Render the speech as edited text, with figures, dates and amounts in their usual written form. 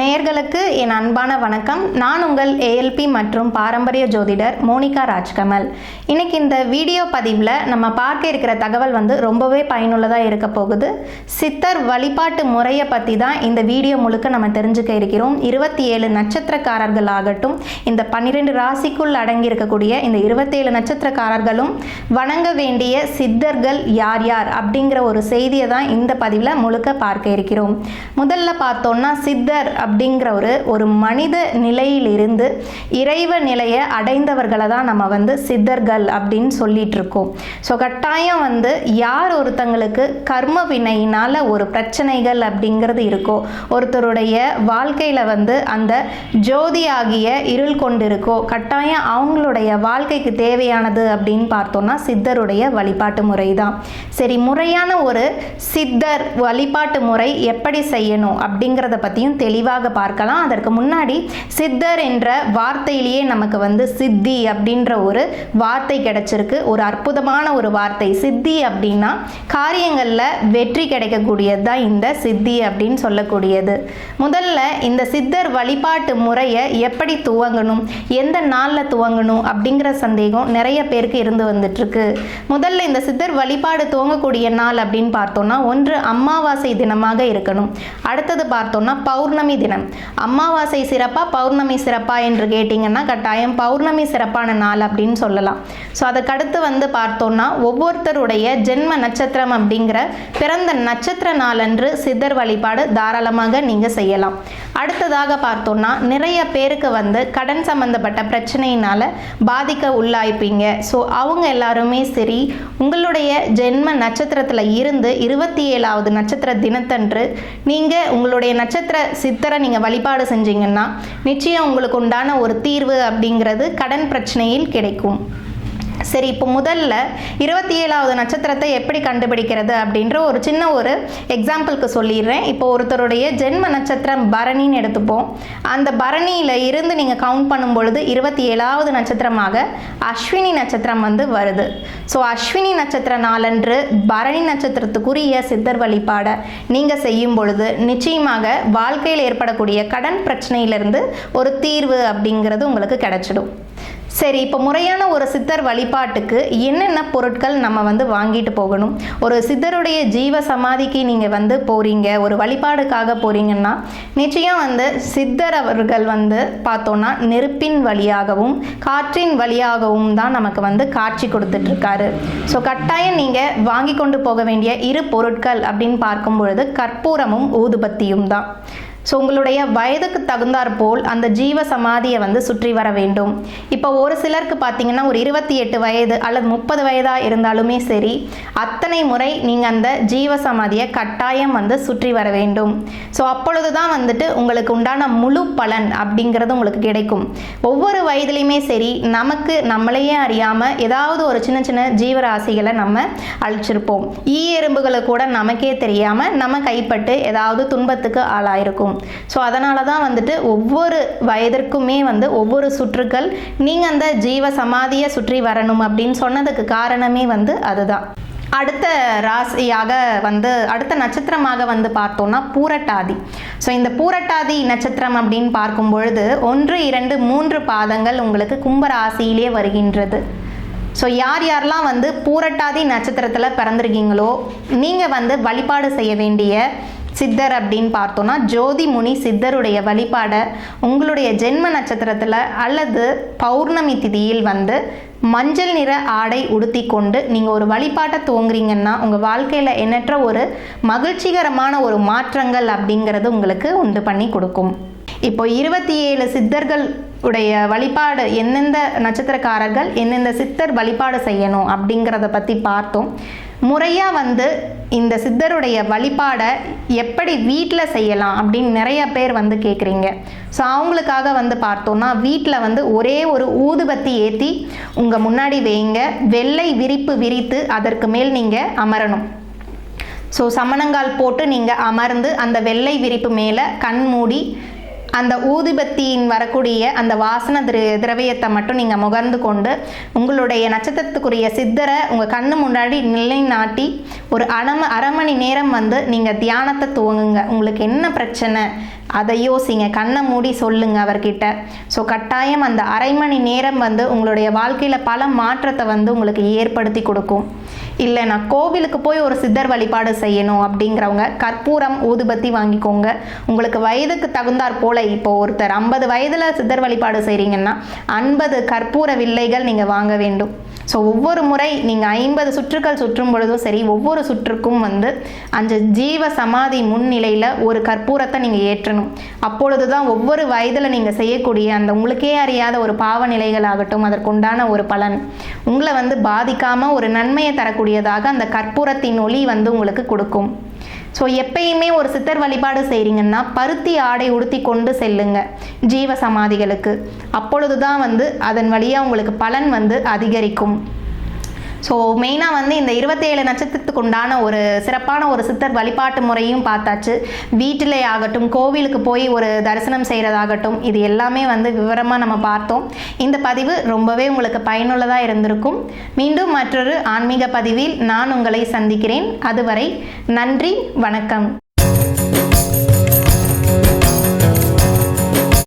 நேயர்களுக்கு என் அன்பான வணக்கம். நான் உங்கள் ஏஎல்பி மற்றும் பாரம்பரிய ஜோதிடர் மோனிகா ராஜ்கமல். இன்னைக்கு இந்த வீடியோ பதிவில் நம்ம பார்க்க இருக்கிற தகவல் ரொம்பவே பயனுள்ளதாக இருக்க போகுது. சித்தர் வழிபாட்டு முறையை பற்றி தான் இந்த வீடியோ முழுக்க நம்ம தெரிஞ்சுக்க இருக்கிறோம். 27 நட்சத்திரக்காரர்கள் ஆகட்டும், இந்த 12 ராசிக்குள் அடங்கி இருக்கக்கூடிய இந்த 27 நட்சத்திரக்காரர்களும் வணங்க வேண்டிய சித்தர்கள் யார் யார் அப்படிங்கிற ஒரு செய்தியை தான் இந்த பதிவில் முழுக்க பார்க்க இருக்கிறோம். முதல்ல பார்த்தோம்னா சித்தர் அப்படிங்கிற ஒரு மனித நிலையிலிருந்து இறைவ நிலையை அடைந்தவர்களை தான் நம்ம சித்தர்கள் அப்படின்னு சொல்லிட்டு இருக்கோம். ஸோ கட்டாயம் யார் ஒருத்தங்களுக்கு கர்ம வினையினால் ஒரு பிரச்சனைகள் அப்படிங்கிறது இருக்கோ, ஒருத்தருடைய வாழ்க்கையில் அந்த ஜோதியாகிய இருள் கொண்டு இருக்கோ, கட்டாயம் அவங்களுடைய வாழ்க்கைக்கு தேவையானது அப்படின்னு பார்த்தோம்னா சித்தருடைய வழிபாட்டு முறை தான். சரி, முறையான ஒரு சித்தர் வழிபாட்டு முறை எப்படி செய்யணும் அப்படிங்கிறத பற்றியும் தெளிவாக பார்க்கலாம். அதற்கு முன்னாடி சித்தர் என்ற வார்த்தையிலேயே நமக்கு சித்தி அப்படின்ற ஒரு வார்த்தை கிடைச்சிருக்கு. ஒரு அற்புதமான ஒரு வார்த்தை. சித்தி அப்படின்னா காரியங்களில் வெற்றி கிடைக்கக்கூடியது தான் இந்த சித்தி அப்படின்னு சொல்லக்கூடியது. முதல்ல இந்த சித்தர் வழிபாட்டு முறையை எப்படி துவங்கணும், எந்த நாளில் துவங்கணும் அப்படிங்கிற சந்தேகம் நிறைய பேருக்கு இருந்து வந்துட்டுருக்கு. முதல்ல இந்த சித்தர் வழிபாடு துவங்கக்கூடிய நாள் அப்படின்னு பார்த்தோம்னா ஒன்று அமாவாசை தினமாக இருக்கணும். அடுத்தது பார்த்தோம்னா பௌர்ணமி தினம். அமாவாசை சிறப்பா பௌர்ணமி சிறப்பா என்று கேட்டிங்கன்னா கட்டாயம் பௌர்ணமி சிறப்பான நாள் அப்படின்னு சொல்லலாம். ஸோ அதுக்கடுத்து பார்த்தோம்னா ஒவ்வொருத்தருடைய ஜென்ம நட்சத்திரம் அப்படிங்கிற பிறந்த நட்சத்திர நாளன்று சித்தர் வழிபாடு தாராளமாக நீங்கள் செய்யலாம். அடுத்ததாக பார்த்தோம்னா நிறைய பேருக்கு கடன் சம்பந்தப்பட்ட பிரச்சனையினால் பாதிக்க உள்ளாய்ப்பீங்க. ஸோ அவங்க எல்லாருமே சரி, உங்களுடைய ஜென்ம நட்சத்திரத்தில் இருந்து 27வது நட்சத்திர தினத்தன்று நீங்கள் உங்களுடைய நட்சத்திர சித்தரை நீங்கள் வழிபாடு செஞ்சீங்கன்னா நிச்சயம் உங்களுக்கு உண்டான ஒரு தீர்வு அப்படிங்கிறது கடன் பிரச்சனையில் கிடைக்கும். சரி, இப்போ முதல்ல 27வது நட்சத்திரத்தை எப்படி கண்டுபிடிக்கிறது அப்படின்ற ஒரு சின்ன ஒரு எக்ஸாம்பிளுக்கு சொல்லிடுறேன். இப்போ ஒருத்தருடைய ஜென்ம நட்சத்திரம் பரணின்னு எடுத்துப்போம். அந்த பரணியில் இருந்து நீங்கள் கவுண்ட் பண்ணும் பொழுது 27வது நட்சத்திரமாக அஸ்வினி நட்சத்திரம் வருது. ஸோ அஸ்வினி நட்சத்திர நாளன்று பரணி நட்சத்திரத்துக்குரிய சித்தர் வழிபாடை நீங்கள் செய்யும் பொழுது நிச்சயமாக வாழ்க்கையில் ஏற்படக்கூடிய கடன் பிரச்சனையிலிருந்து ஒரு தீர்வு அப்படிங்கிறது உங்களுக்கு கிடைச்சிடும். சரி, இப்போ முறையான ஒரு சித்தர் வழிபாட்டுக்கு என்னென்ன பொருட்கள் நம்ம வாங்கிட்டு போகணும்? ஒரு சித்தருடைய ஜீவ சமாதிக்கு நீங்கள் போகிறீங்க, ஒரு வழிபாடுக்காக போகிறீங்கன்னா நிச்சயம் சித்தர் அவர்கள் பார்த்தோன்னா நெருப்பின் வழியாகவும் காற்றின் வழியாகவும் தான் நமக்கு காட்சி கொடுத்துட்ருக்காரு. ஸோ கட்டாயம் நீங்கள் வாங்கி கொண்டு போக வேண்டிய 2 பொருட்கள் அப்படின்னு பார்க்கும் பொழுது கற்பூரமும் ஊதுபத்தியும் தான். ஸோ உங்களுடைய வயதுக்கு தகுந்தாற் போல் அந்த ஜீவ சமாதியை சுற்றி வர வேண்டும். இப்போ ஒரு சிலருக்கு பார்த்தீங்கன்னா ஒரு 28 வயது அல்லது 30 வயதாக இருந்தாலுமே சரி, அத்தனை முறை நீங்கள் அந்த ஜீவ சமாதியை கட்டாயம் சுற்றி வர வேண்டும். ஸோ அப்பொழுது தான் உங்களுக்கு உண்டான முழு பலன் அப்படிங்கிறது உங்களுக்கு கிடைக்கும். ஒவ்வொரு வயதுலையுமே சரி, நமக்கு நம்மளையே அறியாமல் ஏதாவது ஒரு சின்ன சின்ன ஜீவராசிகளை நம்ம அழிச்சிருப்போம். எறும்புகளை கூட நமக்கே தெரியாமல் நம்ம கைப்பட்டு ஏதாவது துன்பத்துக்கு ஆளாயிருக்கும். ஸோ அதனால தான் ஒவ்வொரு வயதிற்குமே ஒவ்வொரு சுற்றுக்கள் நீங்கள் அந்த ஜீவ சமாதியை சுற்றி வரணும் அப்படின்னு சொன்னதுக்கு காரணமே அதுதான். அடுத்த ராசியாக அடுத்த நட்சத்திரமாக பார்த்தோம்னா பூரட்டாதி. ஸோ இந்த பூரட்டாதி நட்சத்திரம் அப்படின்னு பார்க்கும் பொழுது 1, 2, 3 பாதங்கள் உங்களுக்கு கும்பராசியிலே வருகின்றது. ஸோ யார் யாரெல்லாம் பூரட்டாதி நட்சத்திரத்தில் பிறந்திருக்கீங்களோ நீங்கள் வழிபாடு செய்ய வேண்டிய சித்தர் அப்படின்னு பார்த்தோன்னா ஜோதி முனி சித்தருடைய வழிபாடை உங்களுடைய ஜென்ம நட்சத்திரத்தில் அல்லது பௌர்ணமி திதியில் மஞ்சள் நிற ஆடை உடுத்தி கொண்டு நீங்கள் ஒரு வழிபாட்டை துவங்குறீங்கன்னா உங்கள் வாழ்க்கையில் எண்ணற்ற ஒரு மகிழ்ச்சிகரமான ஒரு மாற்றங்கள் அப்படிங்கிறது உங்களுக்கு உண்டு பண்ணி கொடுக்கும். இப்போ 27 சித்தர்கள் உடைய வழிபாடு எந்தெந்த நட்சத்திரக்காரர்கள் எந்தெந்த சித்தர் வழிபாடு செய்யணும் அப்படிங்கிறத பற்றி பார்த்தோம். முறையாக இந்த சித்தருடைய வழிபாடை எப்படி வீட்டில் செய்யலாம் அப்படின்னு நிறைய பேர் கேட்குறீங்க. ஸோ அவங்களுக்காக பார்த்தோன்னா வீட்டில் ஒரே ஒரு ஊதுபத்தி ஏற்றி உங்கள் முன்னாடி வைங்க. வெள்ளை விரிப்பு விரித்து அதற்கு மேல் நீங்கள் அமரணும். ஸோ சமணங்கால் போட்டு நீங்கள் அமர்ந்து அந்த வெள்ளை விரிப்பு மேலே கண் மூடி அந்த ஊதுபத்தியின் வரக்கூடிய அந்த வாசன திரவியத்தை மட்டும் நீங்கள் முகர்ந்து கொண்டு உங்களுடைய நட்சத்திரத்துக்குரிய சித்தரை உங்கள் கண்ணு முன்னாடி நிலைநாட்டி ஒரு அரை மணி நேரம் நீங்கள் தியானத்தை துவங்குங்க. உங்களுக்கு என்ன பிரச்சனை அதை யோசிங்க, கண்ணை மூடி சொல்லுங்க அவர்கிட்ட. ஸோ கட்டாயம் அந்த அரை மணி நேரம் வந்து உங்களுடைய வாழ்க்கையில் பல மாற்றத்தை வந்து உங்களுக்கு ஏற்படுத்தி கொடுக்கும். இல்லை நான் கோவிலுக்கு போய் ஒரு சித்தர் வழிபாடு செய்யணும் அப்படிங்கிறவங்க கற்பூரம் ஊதுபத்தி வாங்கிக்கோங்க. உங்களுக்கு வயதுக்கு தகுந்தாற் போல, இப்போ ஒருத்தர் 50 வயதில் சித்தர் வழிபாடு செய்கிறீங்கன்னா 50 கற்பூர வில்லைகள் நீங்கள் வாங்க வேண்டும். ஸோ ஒவ்வொரு முறை நீங்கள் 50 சுற்றுக்கள் சுற்றும் பொழுதும் சரி, ஒவ்வொரு சுற்றுக்கும் வந்து அந்த ஜீவ சமாதி முன்னிலையில் ஒரு கற்பூரத்தை நீங்கள் ஏற்றணும். அப்பொழுது தான் ஒவ்வொரு வயதில் நீங்கள் செய்யக்கூடிய அந்த உங்களுக்கே அறியாத ஒரு பாவ நிலைகளாகட்டும் அதற்குண்டான ஒரு பலன் உங்களை வந்து பாதிக்காமல் ஒரு நன்மையை தரக்கூடியதாக அந்த கற்பூரத்தின் ஒளி வந்து உங்களுக்கு கொடுக்கும். ஸோ எப்பயுமே ஒரு சித்தர் வழிபாடு செய்கிறீங்கன்னா பருத்தி ஆடை உடுத்தி கொண்டு செல்லுங்க ஜீவ சமாதிகளுக்கு. அப்பொழுது தான் வந்து அதன் வழியாக உங்களுக்கு பலன் வந்து அதிகரிக்கும். ஸோ மெயினாக வந்து இந்த 27 நட்சத்திரத்துக்கு உண்டான ஒரு சிறப்பான ஒரு சித்தர் வழிபாட்டு முறையும் பார்த்தாச்சு. வீட்டிலே ஆகட்டும், கோவிலுக்கு போய் ஒரு தரிசனம் செய்கிறதாகட்டும், இது எல்லாமே வந்து விவரமாக நம்ம பார்த்தோம். இந்த பதிவு ரொம்பவே உங்களுக்கு பயனுள்ளதாக இருந்திருக்கும். மீண்டும் மற்றொரு ஆன்மீக பதிவில் நான் உங்களை சந்திக்கிறேன். அதுவரை நன்றி, வணக்கம்.